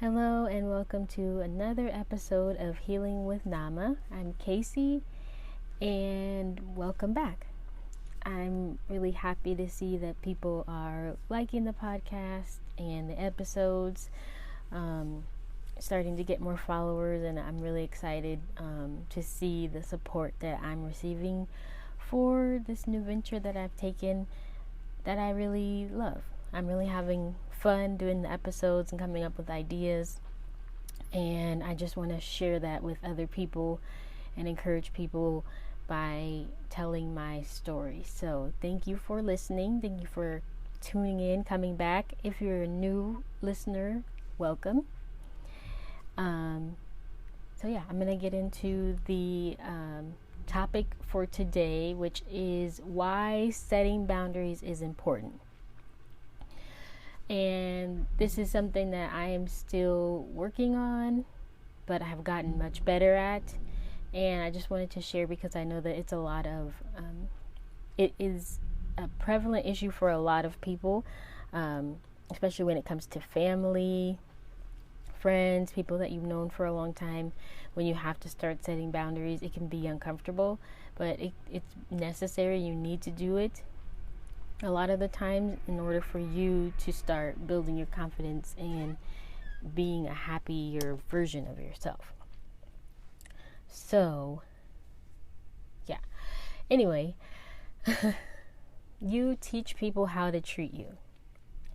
Hello and welcome to another episode of Healing with Nama. I'm Casey and welcome back. I'm really happy to see that people are liking the podcast and the episodes, starting to get more followers, and I'm really excited to see the support that I'm receiving for this new venture that I've taken that I really love. I'm really having fun doing the episodes and coming up with ideas, and I just want to share that with other people and encourage people by telling my story. So thank you for listening. Thank you for tuning in, coming back. If you're a new listener, welcome. I'm going to get into the topic for today, which is why setting boundaries is important. And this is something that I am still working on, but I have gotten much better at. And I just wanted to share because I know that it's it is a prevalent issue for a lot of people, especially when it comes to family, friends, people that you've known for a long time. When you have to start setting boundaries, it can be uncomfortable, but it's necessary. You need to do it a lot of the times in order for you to start building your confidence and being a happier version of yourself. So, yeah. Anyway, you teach people how to treat you.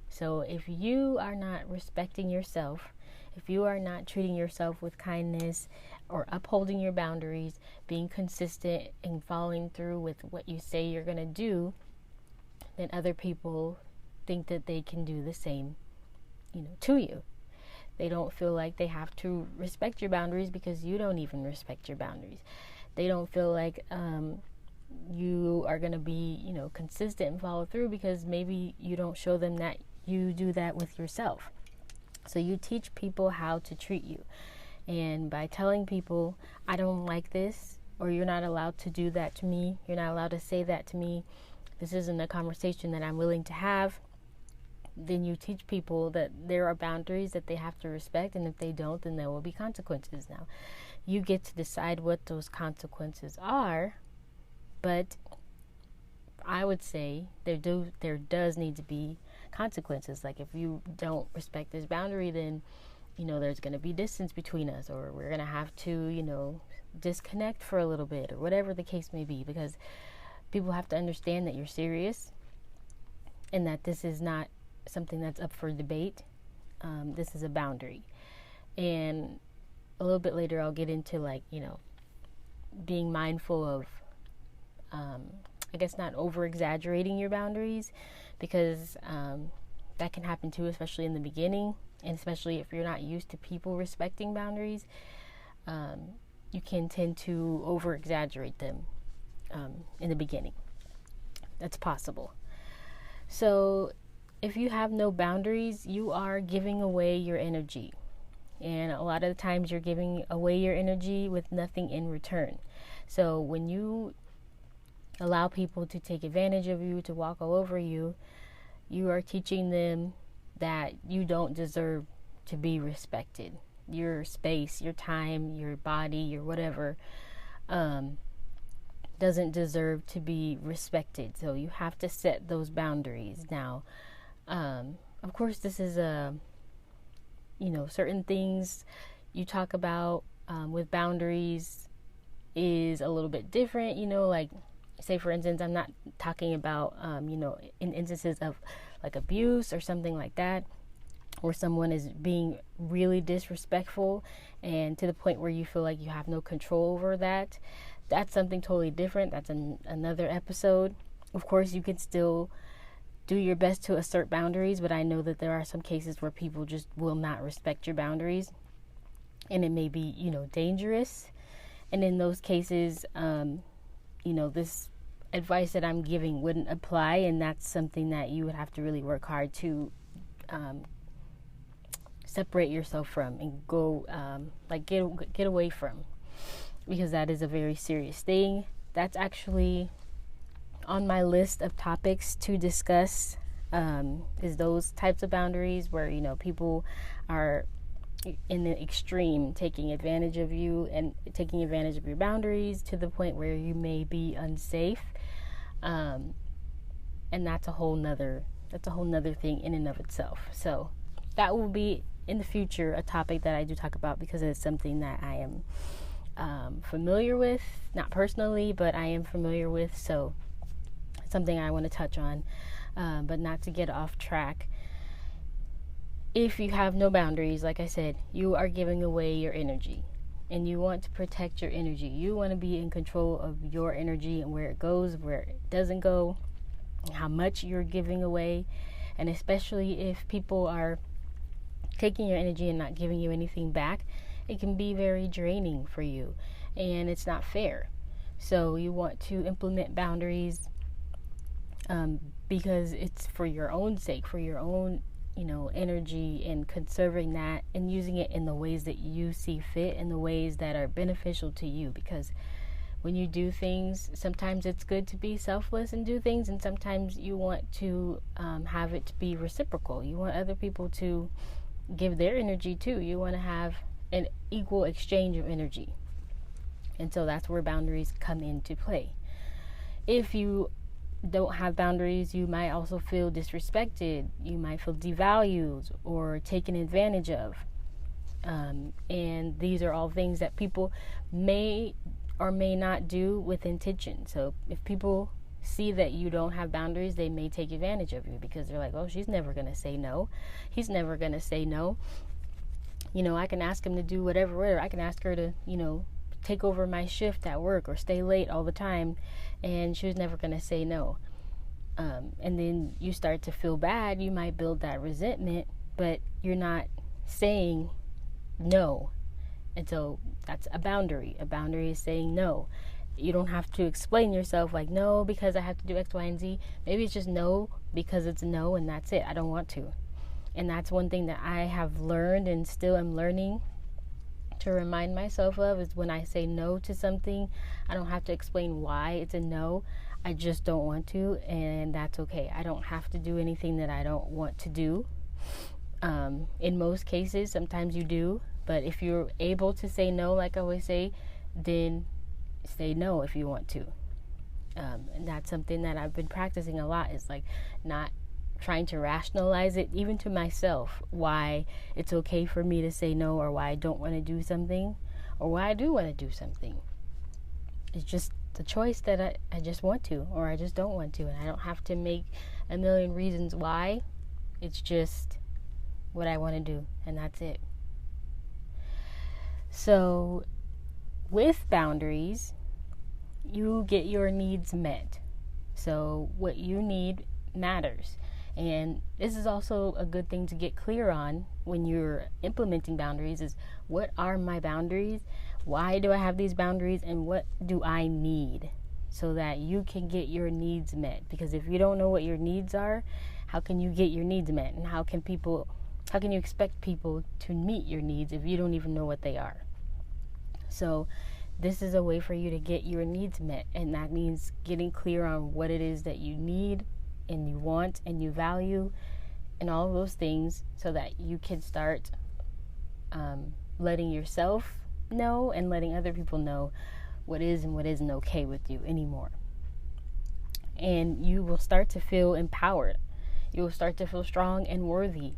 So if you are not respecting yourself, if you are not treating yourself with kindness or upholding your boundaries, being consistent and following through with what you say you're going to do, then other people think that they can do the same, to you. They don't feel like they have to respect your boundaries because you don't even respect your boundaries. They don't feel like you are going to be, consistent and follow through because maybe you don't show them that you do that with yourself. So you teach people how to treat you. And by telling people, I don't like this, or you're not allowed to do that to me, you're not allowed to say that to me, this isn't a conversation that I'm willing to have, then you teach people that there are boundaries that they have to respect, and if they don't, then there will be consequences. Now, you get to decide what those consequences are, but I would say there does need to be consequences. Like if you don't respect this boundary, then there's going to be distance between us, or we're going to have to disconnect for a little bit, or whatever the case may be, because people have to understand that you're serious and that this is not something that's up for debate. This is a boundary. And a little bit later I'll get into being mindful of I guess not over exaggerating your boundaries, because that can happen too, especially in the beginning, and especially if you're not used to people respecting boundaries. You can tend to over exaggerate them in the beginning. That's possible. So if you have no boundaries, you are giving away your energy. And a lot of the times you're giving away your energy with nothing in return. So when you allow people to take advantage of you, to walk all over you, you are teaching them that you don't deserve to be respected. Your space, your time, your body, your whatever, doesn't deserve to be respected. So you have to set those boundaries. Now, of course, this is certain things you talk about with boundaries is a little bit different. Like, say for instance, I'm not talking about in instances of like abuse or something like that, where someone is being really disrespectful and to the point where you feel like you have no control over that. That's something totally different. That's another episode. Of course, you can still do your best to assert boundaries, but I know that there are some cases where people just will not respect your boundaries, and it may be, dangerous. And in those cases, this advice that I'm giving wouldn't apply, and that's something that you would have to really work hard to separate yourself from and go, get away from, because that is a very serious thing. That's actually on my list of topics to discuss, is those types of boundaries where, people are in the extreme, taking advantage of you and taking advantage of your boundaries to the point where you may be unsafe. And that's a whole nother thing in and of itself. So that will be in the future a topic that I do talk about, because it's something that I am familiar with, not personally, but I am familiar with. So it's something I want to touch on, but not to get off track. If you have no boundaries, like I said, you are giving away your energy, and you want to protect your energy. You want to be in control of your energy and where it goes, where it doesn't go, how much you're giving away. And especially if people are taking your energy and not giving you anything back, it can be very draining for you, and it's not fair. So you want to implement boundaries, because it's for your own sake, for your own energy, and conserving that and using it in the ways that you see fit, in the ways that are beneficial to you. Because when you do things, sometimes it's good to be selfless and do things, and sometimes you want to have it to be reciprocal. You want other people to give their energy too. You want to have an equal exchange of energy. And so that's where boundaries come into play. If you don't have boundaries, you might also feel disrespected. You might feel devalued or taken advantage of. And these are all things that people may or may not do with intention. So if people see that you don't have boundaries, they may take advantage of you, because they're like, oh, she's never going to say no. He's never going to say no. I can ask him to do whatever. I can ask her to, take over my shift at work or stay late all the time, and she was never going to say no. And then you start to feel bad. You might build that resentment, but you're not saying no. And so that's a boundary. A boundary is saying no. You don't have to explain yourself like, no, because I have to do X, Y, and Z. Maybe it's just no because it's no, and that's it. I don't want to. And that's one thing that I have learned and still am learning to remind myself of, is when I say no to something, I don't have to explain why it's a no. I just don't want to, and that's okay. I don't have to do anything that I don't want to do. In most cases, sometimes you do, but if you're able to say no, like I always say, then say no if you want to. And that's something that I've been practicing a lot, is like not trying to rationalize it, even to myself, why it's okay for me to say no, or why I don't want to do something, or why I do want to do something. It's just the choice that I just want to, or I just don't want to, and I don't have to make a million reasons why. It's just what I want to do, and that's it. So with boundaries, you get your needs met. So what you need matters. And this is also a good thing to get clear on when you're implementing boundaries, is what are my boundaries? Why do I have these boundaries? And what do I need? So that you can get your needs met. Because if you don't know what your needs are, how can you get your needs met? And how can you expect people to meet your needs if you don't even know what they are? So this is a way for you to get your needs met. And that means getting clear on what it is that you need and you want and you value, and all of those things, so that you can start letting yourself know and letting other people know what is and what isn't okay with you anymore. And you will start to feel empowered. You will start to feel strong and worthy.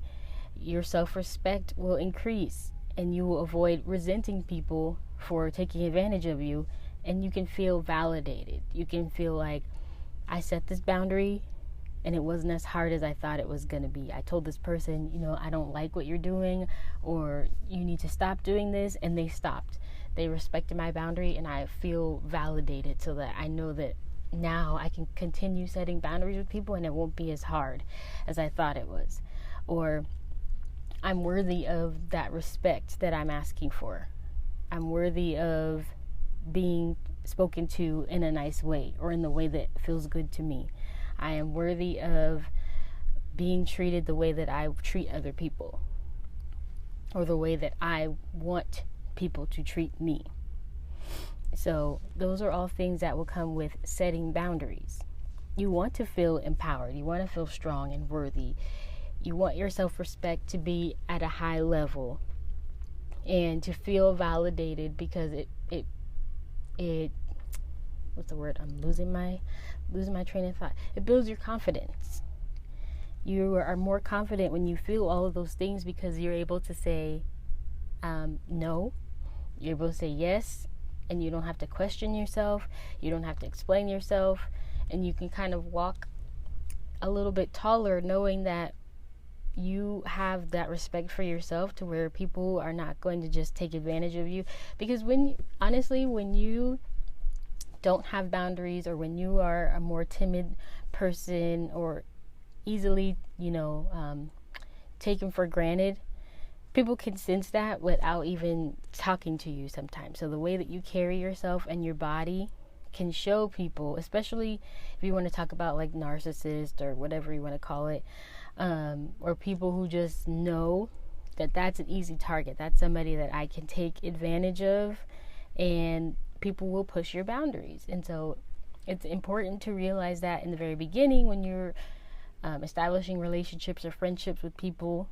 Your self-respect will increase, and you will avoid resenting people for taking advantage of you, and you can feel validated. You can feel like, I set this boundary and it wasn't as hard as I thought it was going to be. I told this person, I don't like what you're doing, or you need to stop doing this, and they stopped. They respected my boundary, and I feel validated, so that I know that now I can continue setting boundaries with people, and it won't be as hard as I thought it was. Or I'm worthy of that respect that I'm asking for. I'm worthy of being spoken to in a nice way, or in the way that feels good to me. I am worthy of being treated the way that I treat other people, or the way that I want people to treat me. So those are all things that will come with setting boundaries. You want to feel empowered. You want to feel strong and worthy. You want your self-respect to be at a high level. and to feel validated, because it what's the word? I'm losing my train of thought. It builds your confidence. You are more confident when you feel all of those things, because you're able to say no. You're able to say yes, and you don't have to question yourself. You don't have to explain yourself, and you can kind of walk a little bit taller, knowing that you have that respect for yourself, to where people are not going to just take advantage of you. Because when you don't have boundaries, or when you are a more timid person, or easily, taken for granted, people can sense that without even talking to you sometimes. So the way that you carry yourself and your body can show people, especially if you want to talk about like narcissists or whatever you want to call it, or people who just know that that's an easy target. That's somebody that I can take advantage of, and people will push your boundaries. And so it's important to realize that in the very beginning, when you're establishing relationships or friendships with people,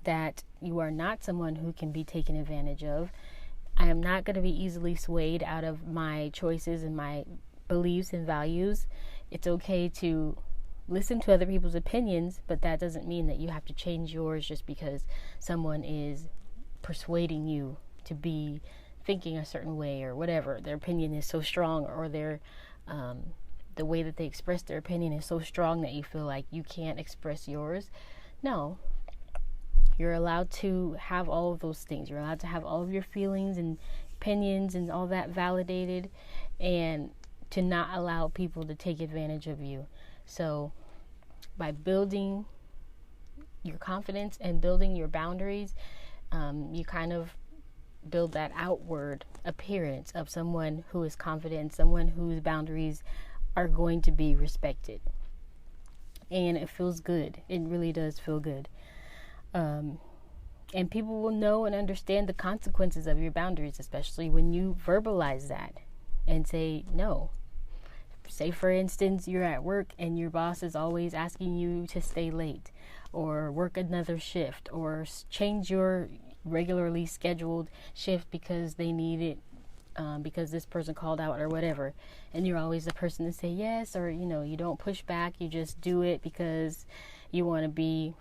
that you are not someone who can be taken advantage of. I am not going to be easily swayed out of my choices and my beliefs and values. It's okay to listen to other people's opinions, but that doesn't mean that you have to change yours just because someone is persuading you to be thinking a certain way, or whatever. Their opinion is so strong, or their the way that they express their opinion is so strong that you feel like you can't express yours. No. You're allowed to have all of those things. You're allowed to have all of your feelings and opinions and all that validated, and to not allow people to take advantage of you. So by building your confidence and building your boundaries, you kind of build that outward appearance of someone who is confident, someone whose boundaries are going to be respected. And it feels good. It really does feel good. And people will know and understand the consequences of your boundaries, especially when you verbalize that and say no. Say, for instance, you're at work and your boss is always asking you to stay late, or work another shift, or change your regularly scheduled shift because they need it, because this person called out or whatever. And you're always the person to say yes, or, you don't push back. You just do it because you want to be,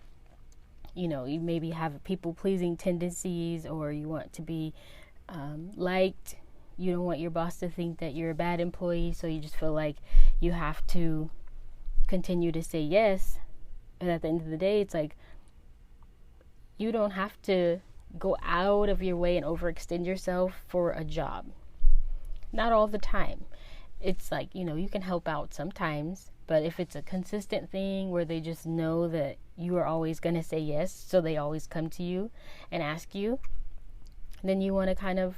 you maybe have people-pleasing tendencies, or you want to be liked. You don't want your boss to think that you're a bad employee, so you just feel like you have to continue to say yes. And at the end of the day, it's like, you don't have to go out of your way and overextend yourself for a job. Not all the time. It's like, you can help out sometimes, but if it's a consistent thing where they just know that you are always going to say yes, so they always come to you and ask you, then you want to kind of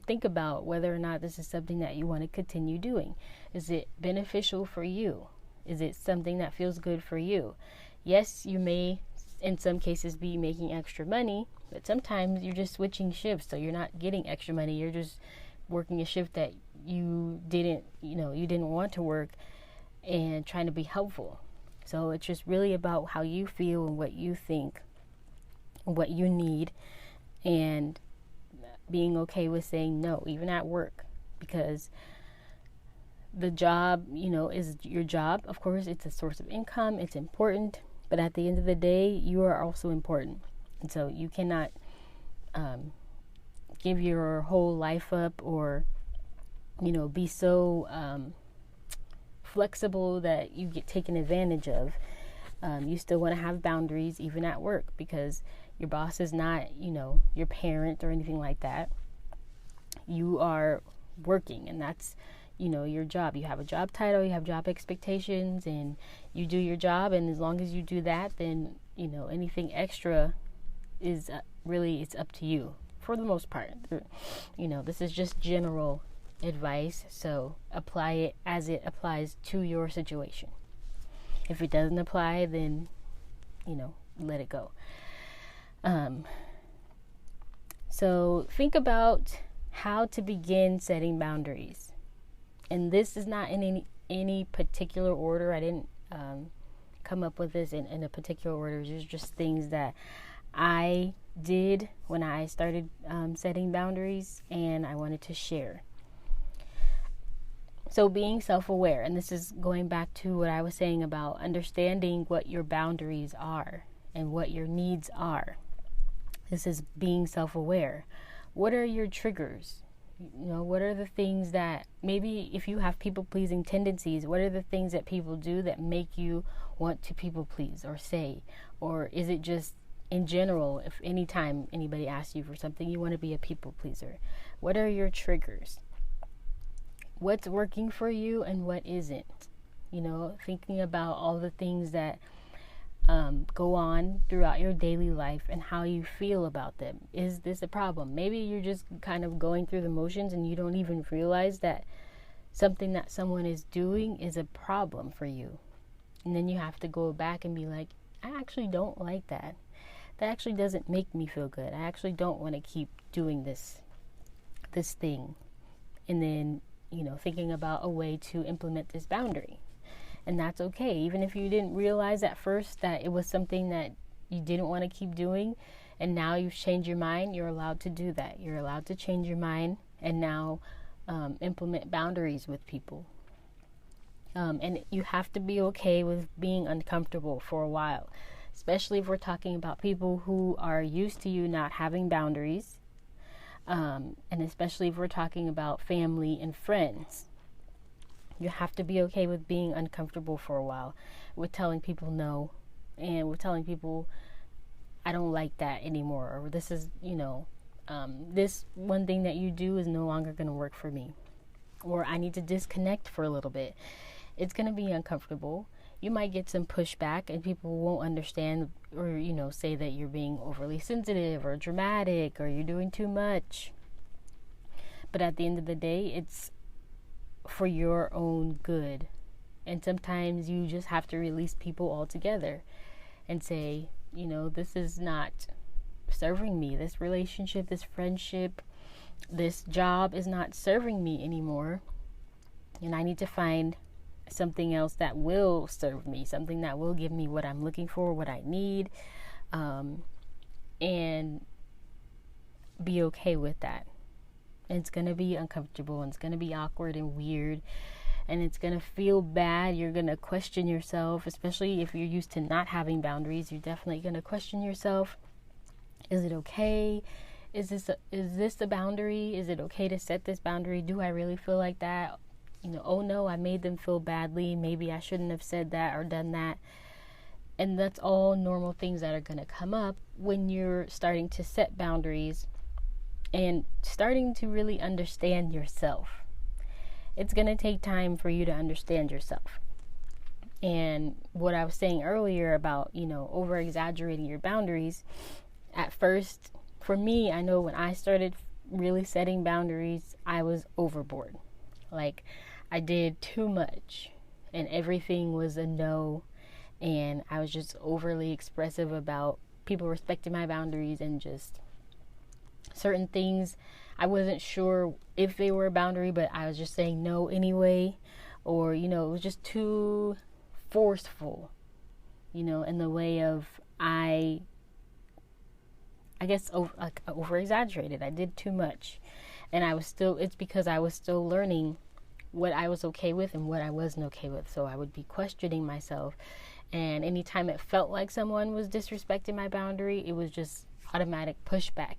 think about whether or not this is something that you want to continue doing. Is it beneficial for you? Is it something that feels good for you? Yes, you may, in some cases, be making extra money, but sometimes you're just switching shifts, so you're not getting extra money. You're just working a shift that you didn't want to work, and trying to be helpful. So it's just really about how you feel and what you think, what you need, and being okay with saying no, even at work, because the job, is your job. Of course, it's a source of income. It's important, but at the end of the day, you are also important. And so you cannot give your whole life up, or, be so flexible that you get taken advantage of. You still want to have boundaries even at work, because your boss is not, your parent or anything like that. You are working, and that's, your job. You have a job title, you have job expectations, and you do your job. And as long as you do that, then, anything extra is really, it's up to you for the most part. This is just general advice, so apply it as it applies to your situation. If it doesn't apply, then let it go. So think about how to begin setting boundaries, and this is not in any particular order. I didn't come up with this in a particular order. It's just things that I did when I started setting boundaries, and I wanted to share. So being self-aware, and this is going back to what I was saying about understanding what your boundaries are and what your needs are. This is being self-aware. What are your triggers? What are the things that, maybe if you have people-pleasing tendencies, what are the things that people do that make you want to people-please or say? Or is it just in general, if anytime anybody asks you for something, you want to be a people-pleaser? What are your triggers? What's working for you and what isn't? Thinking about all the things that go on throughout your daily life and how you feel about them. Is this a problem? Maybe you're just kind of going through the motions and you don't even realize that something that someone is doing is a problem for you. And then you have to go back and be like, I actually don't like that. That actually doesn't make me feel good. I actually don't want to keep doing this thing. And then, thinking about a way to implement this boundary. And that's okay. Even if you didn't realize at first that it was something that you didn't want to keep doing, and now you've changed your mind, you're allowed to do that. You're allowed to change your mind and now implement boundaries with people. And you have to be okay with being uncomfortable for a while, especially if we're talking about people who are used to you not having boundaries, and especially if we're talking about family and friends. You have to be okay with being uncomfortable for a while, with telling people no, and with telling people, I don't like that anymore, or this is, this one thing that you do is no longer going to work for me, or I need to disconnect for a little bit. It's going to be uncomfortable. You might get some pushback, and people won't understand, or, say that you're being overly sensitive or dramatic, or you're doing too much. But at the end of the day, it's for your own good. And sometimes you just have to release people altogether and say, this is not serving me. This relationship, this friendship, this job is not serving me anymore. And I need to find something else that will serve me, something that will give me what I'm looking for, what I need, and be okay with that. It's going to be uncomfortable, and it's going to be awkward and weird, and it's going to feel bad. You're going to question yourself, especially if you're used to not having boundaries. You're definitely going to question yourself. Is it okay? Is this the boundary? Is it okay to set this boundary? Do I really feel like that? Oh no, I made them feel badly. Maybe I shouldn't have said that or done that. And that's all normal things that are going to come up when you're starting to set boundaries and starting to really understand yourself. It's going to take time for you to understand yourself. And what I was saying earlier about, over exaggerating your boundaries, at first, for me, I know when I started really setting boundaries, I was overboard. Like, I did too much, and everything was a no, and I was just overly expressive about people respecting my boundaries, and just certain things I wasn't sure if they were a boundary, but I was just saying no anyway, or it was just too forceful, in the way of I guess over exaggerated. I did too much, and it's because I was still learning what I was okay with and what I wasn't okay with. So I would be questioning myself, and anytime it felt like someone was disrespecting my boundary, it was just automatic pushback,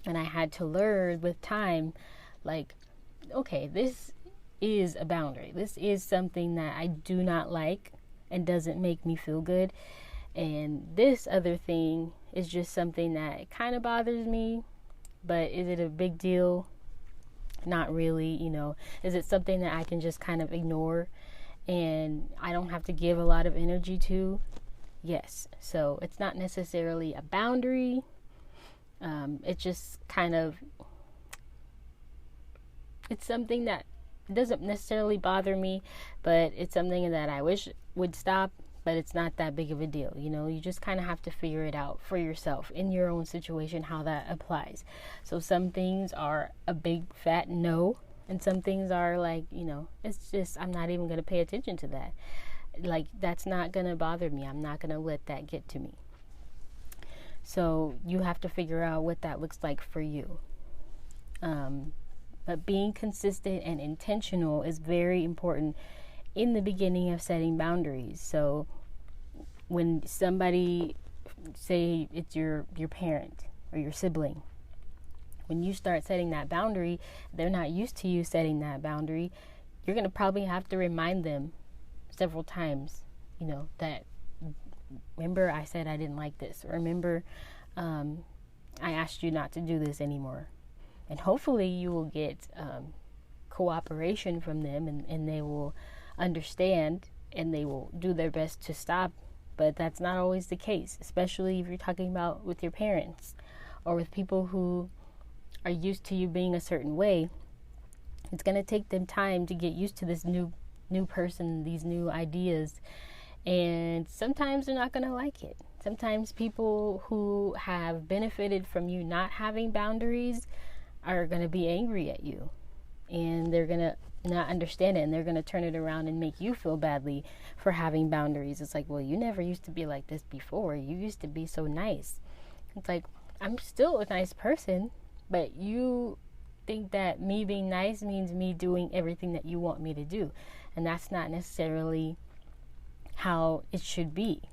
And I had to learn with time, like, okay, this is a boundary. This is something that I do not like and doesn't make me feel good. And this other thing is just something that kind of bothers me, but is it a big deal? Not really, Is it something that I can just kind of ignore and I don't have to give a lot of energy to? Yes. So it's not necessarily a boundary. It's just kind of, it's something that doesn't necessarily bother me, but it's something that I wish would stop, but it's not that big of a deal. You just kind of have to figure it out for yourself in your own situation, how that applies. So some things are a big fat no, and some things are like, it's just, I'm not even going to pay attention to that. Like, that's not going to bother me. I'm not going to let that get to me. So you have to figure out what that looks like for you. But being consistent and intentional is very important in the beginning of setting boundaries. So when somebody, say it's your parent or your sibling, when you start setting that boundary, they're not used to you setting that boundary. You're going to probably have to remind them several times, that, remember I said I didn't like this, or remember I asked you not to do this anymore. And hopefully you will get cooperation from them, and they will understand, and they will do their best to stop. But that's not always the case, especially if you're talking about with your parents or with people who are used to you being a certain way. It's going to take them time to get used to this new person, these new ideas. And sometimes they're not going to like it. Sometimes people who have benefited from you not having boundaries are going to be angry at you. And they're going to not understand it. And they're going to turn it around and make you feel badly for having boundaries. It's like, well, you never used to be like this before. You used to be so nice. It's like, I'm still a nice person, but you think that me being nice means me doing everything that you want me to do. And that's not necessarily how it should be.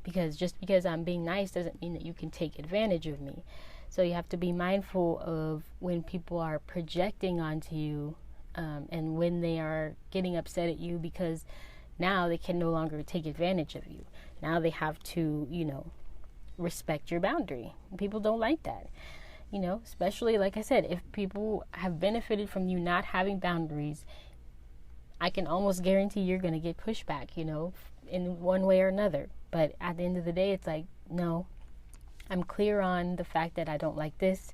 Because just because I'm being nice doesn't mean that you can take advantage of me. So you have to be mindful of when people are projecting onto you, and when they are getting upset at you because now they can no longer take advantage of you. Now they have to, respect your boundary. People don't like that. Especially, like I said, if people have benefited from you not having boundaries, I can almost guarantee you're going to get pushback, in one way or another. But at the end of the day, it's like, no, I'm clear on the fact that I don't like this.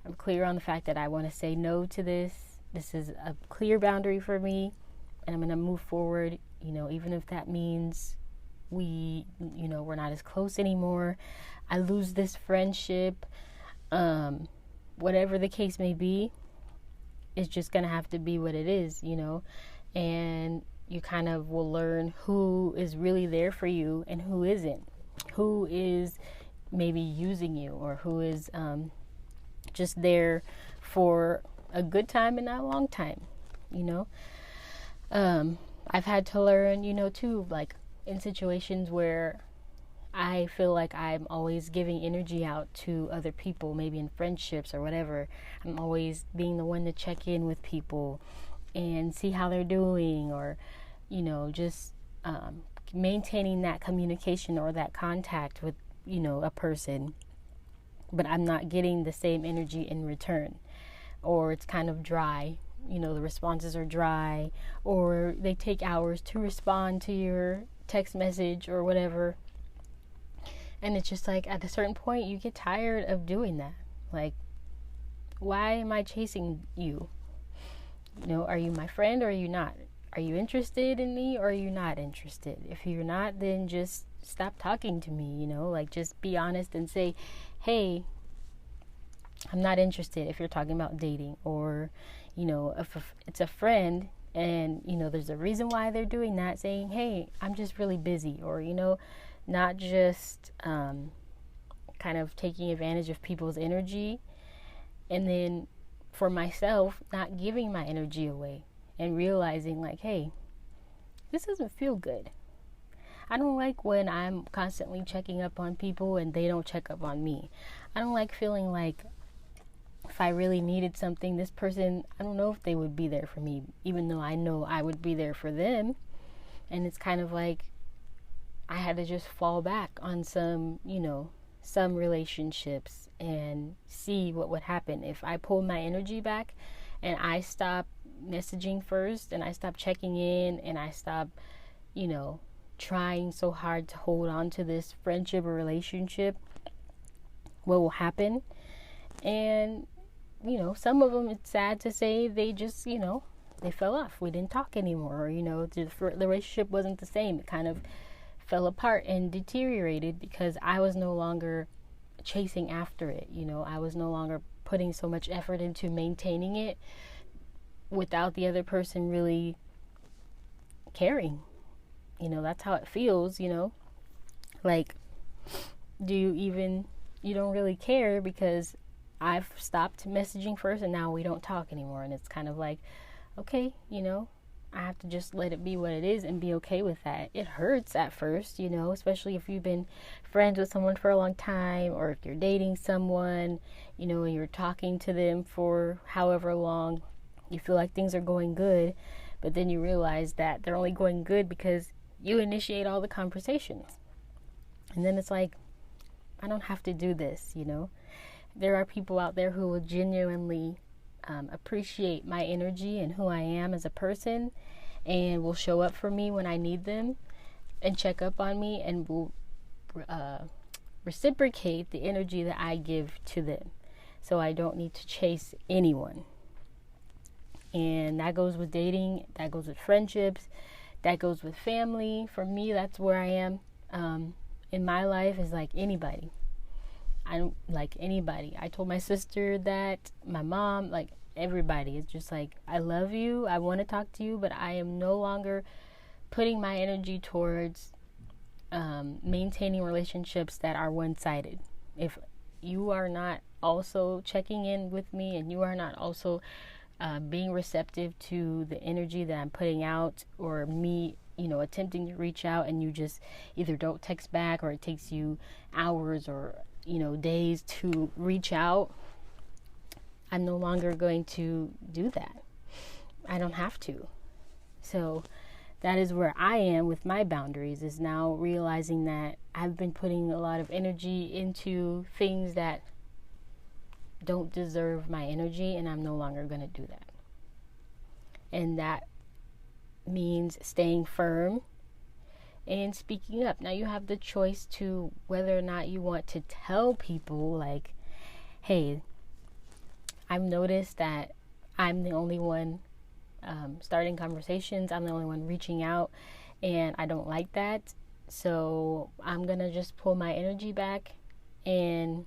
I'm clear on the fact that I want to say no to this. This is a clear boundary for me, and I'm going to move forward, even if that means we're not as close anymore. I lose this friendship. Whatever the case may be, it's just going to have to be what it is, and you kind of will learn who is really there for you and who isn't, who is maybe using you, or who is just there for a good time and not a long time. I've had to learn, too, like in situations where I feel like I'm always giving energy out to other people, maybe in friendships or whatever. I'm always being the one to check in with people and see how they're doing, or, just maintaining that communication or that contact with, a person. But I'm not getting the same energy in return, or it's kind of dry. The responses are dry, or they take hours to respond to your text message or whatever. And it's just like, at a certain point, you get tired of doing that. Like, why am I chasing you? Are you my friend or are you not? Are you interested in me or are you not interested? If you're not, then just stop talking to me, just be honest and say, hey, I'm not interested, if you're talking about dating. Or, if it's a friend and, there's a reason why they're doing that, saying, hey, I'm just really busy. Or, not just kind of taking advantage of people's energy, and then for myself, not giving my energy away and realizing like, hey, this doesn't feel good. I don't like when I'm constantly checking up on people and they don't check up on me. I don't like feeling like if I really needed something, this person, I don't know if they would be there for me, even though I know I would be there for them. And it's kind of like I had to just fall back on some relationships and see what would happen. If I pulled my energy back and I stopped messaging first, and I stopped checking in, and I stopped, trying so hard to hold on to this friendship or relationship, what will happen? And, some of them, it's sad to say, they just, they fell off. We didn't talk anymore. Or, the relationship wasn't the same. It kind of fell apart and deteriorated because I was no longer chasing after it. I was no longer putting so much effort into maintaining it without the other person really caring. That's how it feels, like, do you even you don't really care because I've stopped messaging first and now we don't talk anymore. And it's kind of like, okay, I have to just let it be what it is and be okay with that. It hurts at first, especially if you've been friends with someone for a long time, or if you're dating someone, and you're talking to them for however long. You feel like things are going good, but then you realize that they're only going good because you initiate all the conversations. And then it's like, I don't have to do this, There are people out there who will genuinely appreciate my energy and who I am as a person, and will show up for me when I need them and check up on me, and will reciprocate the energy that I give to them. So I don't need to chase anyone. And that goes with dating, that goes with friendships, that goes with family. For me, that's where I am in my life, is like anybody. I don't like anybody. I told my sister that, my mom, like everybody. It's just like, I love you, I want to talk to you, but I am no longer putting my energy towards maintaining relationships that are one-sided. If you are not also checking in with me, and you are not also being receptive to the energy that I'm putting out, or me, attempting to reach out, and you just either don't text back, or it takes you hours or, days to reach out, I'm no longer going to do that. I don't have to. So that is where I am with my boundaries, is now realizing that I've been putting a lot of energy into things that don't deserve my energy, and I'm no longer going to do that. And that means staying firm and speaking up. Now you have the choice to whether or not you want to tell people, like, hey, I've noticed that I'm the only one starting conversations, I'm the only one reaching out, and I don't like that. So I'm going to just pull my energy back, and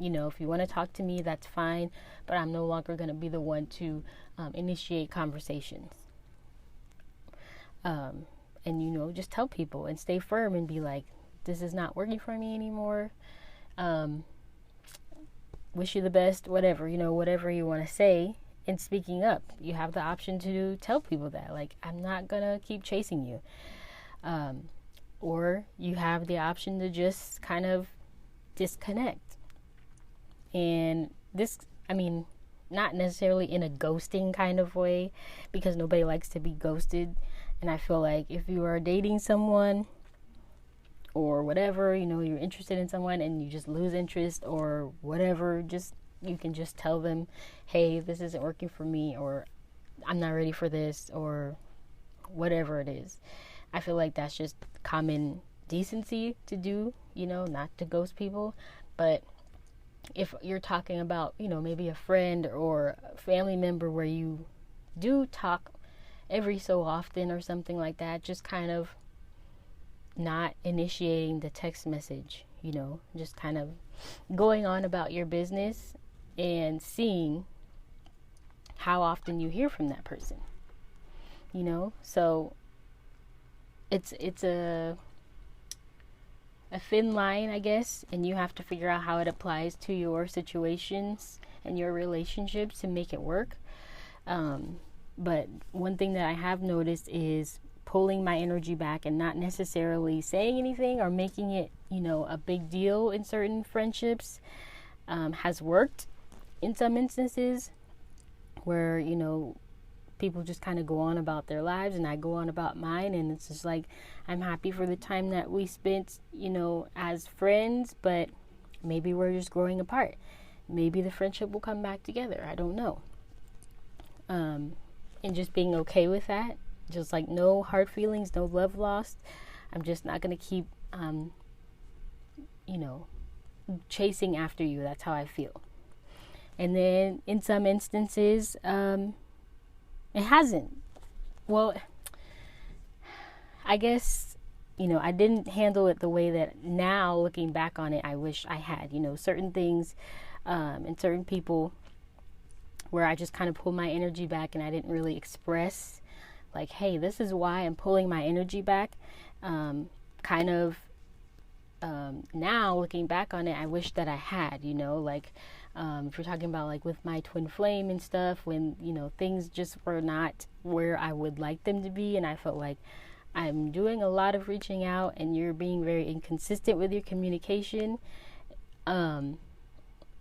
if you want to talk to me, that's fine, but I'm no longer going to be the one to initiate conversations. And, just tell people and stay firm and be like, this is not working for me anymore. Wish you the best, whatever, whatever you want to say. And speaking up, you have the option to tell people that, like, I'm not going to keep chasing you. Or you have the option to just kind of disconnect. And this, not necessarily in a ghosting kind of way, because nobody likes to be ghosted. And I feel like if you are dating someone or whatever, you're interested in someone and you just lose interest or whatever, you can just tell them, hey, this isn't working for me, or I'm not ready for this, or whatever it is. I feel like that's just common decency to do, not to ghost people. But if you're talking about, maybe a friend or a family member where you do talk every so often or something like that, just kind of not initiating the text message, just kind of going on about your business and seeing how often you hear from that person, so it's a thin line, I guess, and you have to figure out how it applies to your situations and your relationships to make it work. But one thing that I have noticed is pulling my energy back and not necessarily saying anything or making it, a big deal in certain friendships has worked in some instances where, people just kind of go on about their lives and I go on about mine, and it's just like, I'm happy for the time that we spent, as friends, but maybe we're just growing apart. Maybe the friendship will come back together. I don't know. And just being okay with that, just like no hard feelings, no love lost. I'm just not going to keep, chasing after you. That's how I feel. And then in some instances, it hasn't. Well, I guess, I didn't handle it the way that now, looking back on it, I wish I had, certain things and certain people where I just kind of pulled my energy back and I didn't really express, like, hey, this is why I'm pulling my energy back. Kind of now looking back on it, I wish that I had, like, if you're talking about like with my twin flame and stuff, when, things just were not where I would like them to be. And I felt like I'm doing a lot of reaching out and you're being very inconsistent with your communication.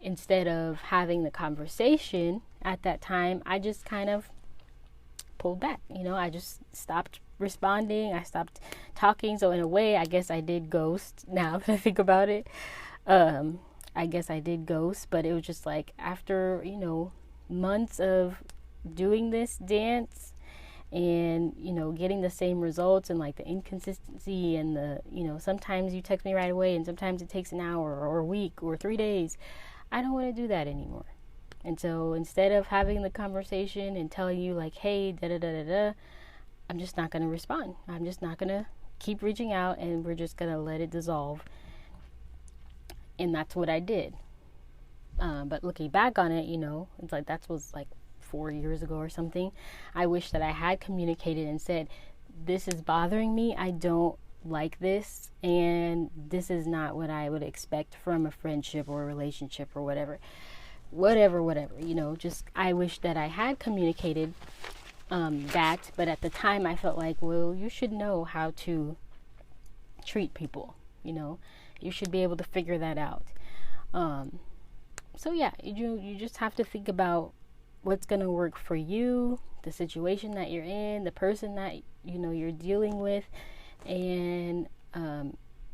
Instead of having the conversation at that time, I just kind of pulled back. I just stopped responding. I stopped talking. So in a way, I guess I did ghost. Now that I think about it, I guess I did ghost. But it was just like after months of doing this dance and getting the same results, and like the inconsistency and the sometimes you text me right away and sometimes it takes an hour or a week or 3 days. I don't want to do that anymore. And so instead of having the conversation and telling you like, hey, da da da da da, I'm just not going to respond. I'm just not going to keep reaching out, and we're just going to let it dissolve. And that's what I did. But looking back on it, it's like that was like 4 years ago or something. I wish that I had communicated and said, this is bothering me. I don't like this, and this is not what I would expect from a friendship or a relationship or whatever, just I wish that I had communicated that. But at the time I felt like, well, you should know how to treat people, you should be able to figure that out. So yeah, you just have to think about what's going to work for you, the situation that you're in, the person that you're dealing with, and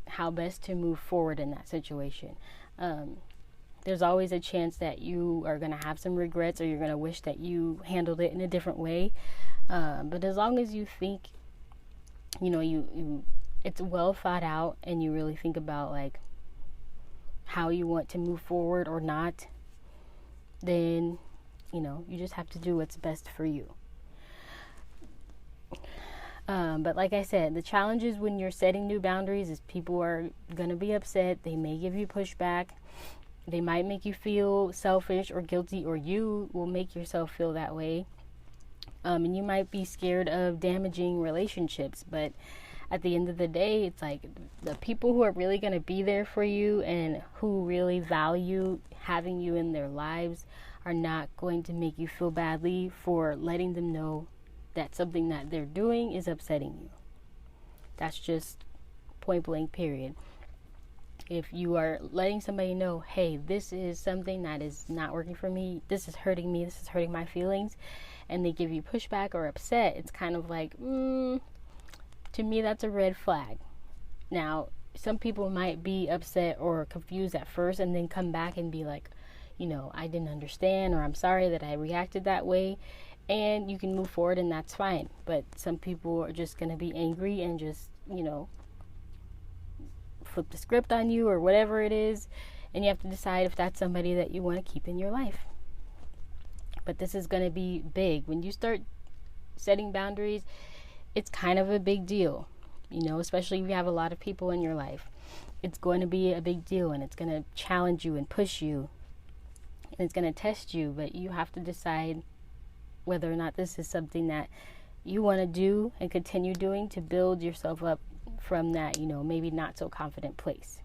how best to move forward in that situation. There's always a chance that you are going to have some regrets, or you're going to wish that you handled it in a different way. But as long as you think, you it's well thought out, and you really think about like how you want to move forward or not, then you just have to do what's best for you. But like I said, the challenge is when you're setting new boundaries is people are going to be upset. They may give you pushback. They might make you feel selfish or guilty, or you will make yourself feel that way. And you might be scared of damaging relationships. But at the end of the day, it's like the people who are really going to be there for you and who really value having you in their lives are not going to make you feel badly for letting them know that something that they're doing is upsetting you. That's just point blank, period. If you are letting somebody know, hey, this is something that is not working for me, this is hurting me, this is hurting my feelings, and they give you pushback or upset, it's kind of like, to me, that's a red flag. Now, some people might be upset or confused at first and then come back and be like, I didn't understand, or I'm sorry that I reacted that way. And you can move forward, and that's fine. But some people are just going to be angry and just, flip the script on you or whatever it is. And you have to decide if that's somebody that you want to keep in your life. But this is going to be big. When you start setting boundaries, it's kind of a big deal, especially if you have a lot of people in your life. It's going to be a big deal, and it's going to challenge you and push you. And it's going to test you, but you have to decide whether or not this is something that you want to do and continue doing to build yourself up from that, maybe not so confident place.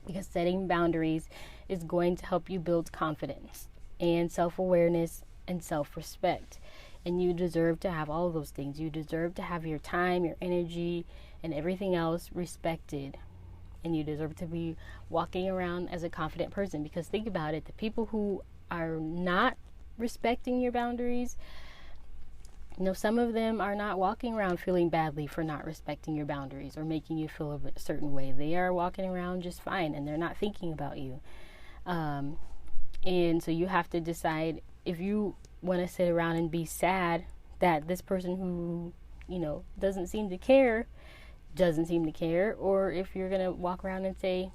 Because setting boundaries is going to help you build confidence and self-awareness and self-respect. And you deserve to have all of those things. You deserve to have your time, your energy, and everything else respected. And you deserve to be walking around as a confident person. Because think about it, the people who are not respecting your boundaries, some of them are not walking around feeling badly for not respecting your boundaries or making you feel a certain way. They are walking around just fine, and they're not thinking about you. And so you have to decide if you want to sit around and be sad that this person who doesn't seem to care, or if you're gonna walk around and say,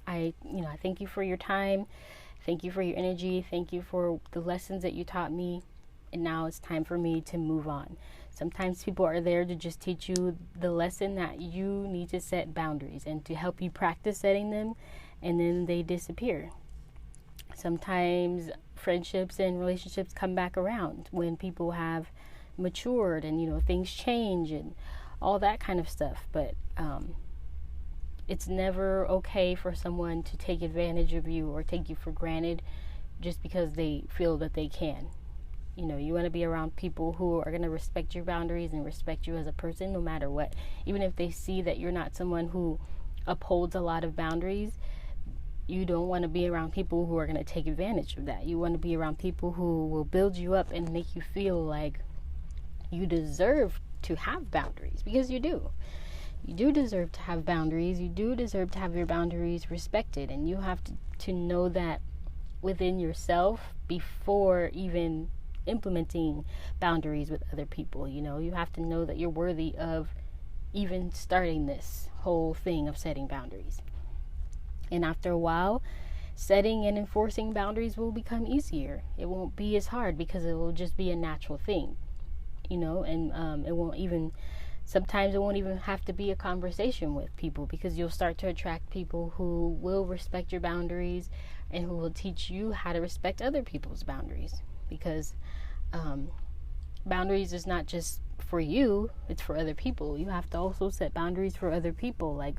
I thank you for your time, thank you for your energy, thank you for the lessons that you taught me, and now it's time for me to move on. Sometimes people are there to just teach you the lesson that you need to set boundaries and to help you practice setting them, and then they disappear. Sometimes friendships and relationships come back around when people have matured and things change and all that kind of stuff. But it's never okay for someone to take advantage of you or take you for granted just because they feel that they can. You know, you want to be around people who are going to respect your boundaries and respect you as a person no matter what. Even if they see that you're not someone who upholds a lot of boundaries, you don't want to be around people who are going to take advantage of that. You want to be around people who will build you up and make you feel like you deserve to have boundaries, because you do. You do deserve to have boundaries. You do deserve to have your boundaries respected, and you have to know that within yourself before even implementing boundaries with other people. You know, you have to know that you're worthy of even starting this whole thing of setting boundaries. And after a while, setting and enforcing boundaries will become easier. It won't be as hard because it will just be a natural thing, you know, and sometimes it won't even have to be a conversation with people, because you'll start to attract people who will respect your boundaries and who will teach you how to respect other people's boundaries. Because boundaries is not just for you, it's for other people. You have to also set boundaries for other people. Like,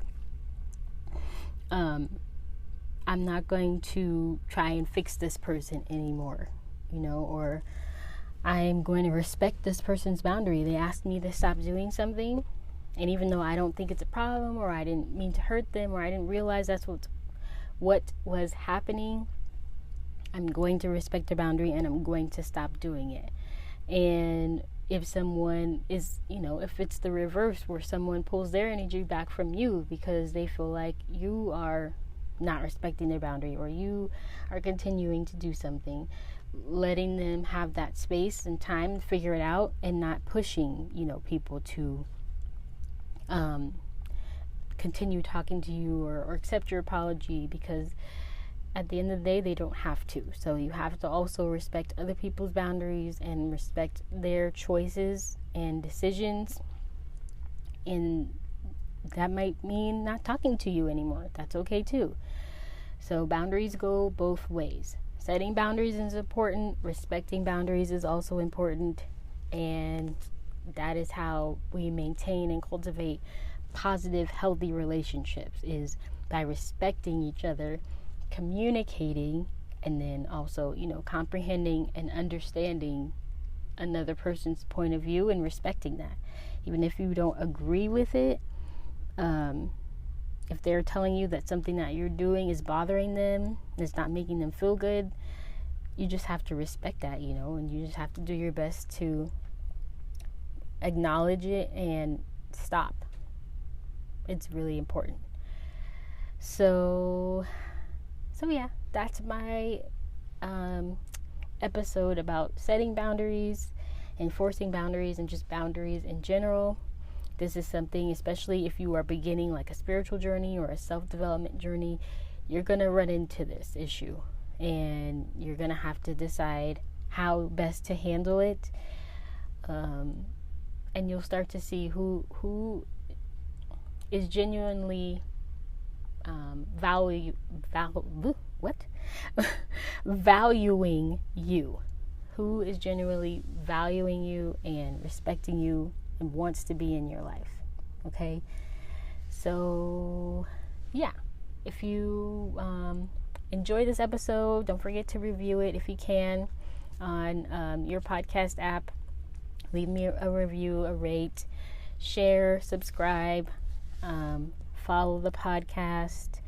I'm not going to try and fix this person anymore, you know, or I'm going to respect this person's boundary. They asked me to stop doing something, and even though I don't think it's a problem, or I didn't mean to hurt them, or I didn't realize that's what was happening, I'm going to respect their boundary and I'm going to stop doing it. And if someone is, you know, if it's the reverse where someone pulls their energy back from you because they feel like you are not respecting their boundary, or you are continuing to do something, letting them have that space and time to figure it out, and not pushing, you know, people to continue talking to you or accept your apology, because at the end of the day, they don't have to. So you have to also respect other people's boundaries and respect their choices and decisions. And that might mean not talking to you anymore. That's okay too. So boundaries go both ways. Setting boundaries is important. Respecting boundaries is also important. And that is how we maintain and cultivate positive, healthy relationships, is by respecting each other, communicating, and then also, you know, comprehending and understanding another person's point of view and respecting that. Even if you don't agree with it, if they're telling you that something that you're doing is bothering them, it's not making them feel good, you just have to respect that, you know, and you just have to do your best to acknowledge it and stop. It's really important. So yeah, that's my episode about setting boundaries, enforcing boundaries, and just boundaries in general. This is something, especially if you are beginning like a spiritual journey or a self-development journey, you're going to run into this issue, and you're going to have to decide how best to handle it. And you'll start to see who is genuinely valuing you, who is genuinely valuing you and respecting you and wants to be in your life. Okay, so yeah, if you enjoy this episode, don't forget to review it if you can on your podcast app. Leave me a review, a rate, share, subscribe, follow the podcast.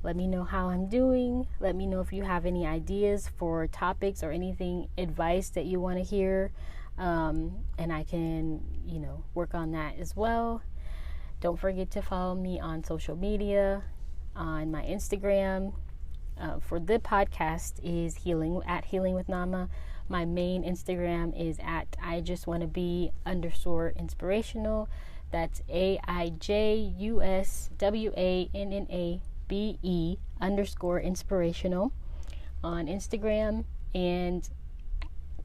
Let me know how I'm doing. Let me know if you have any ideas for topics or anything, advice that you want to hear, and I can, you know, work on that as well. Don't forget to follow me on social media, on my Instagram. For the podcast is Healing with Nama. My main Instagram is at @IJustWannaBe_inspirational. That's AIJUSWANNABE_inspirational on Instagram, and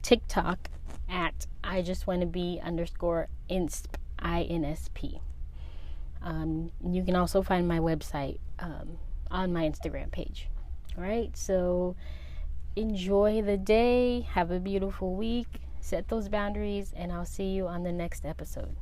TikTok at IJustWannaBe_insp. You can also find my website on my Instagram page. All right, so enjoy the day. Have a beautiful week. Set those boundaries, and I'll see you on the next episode.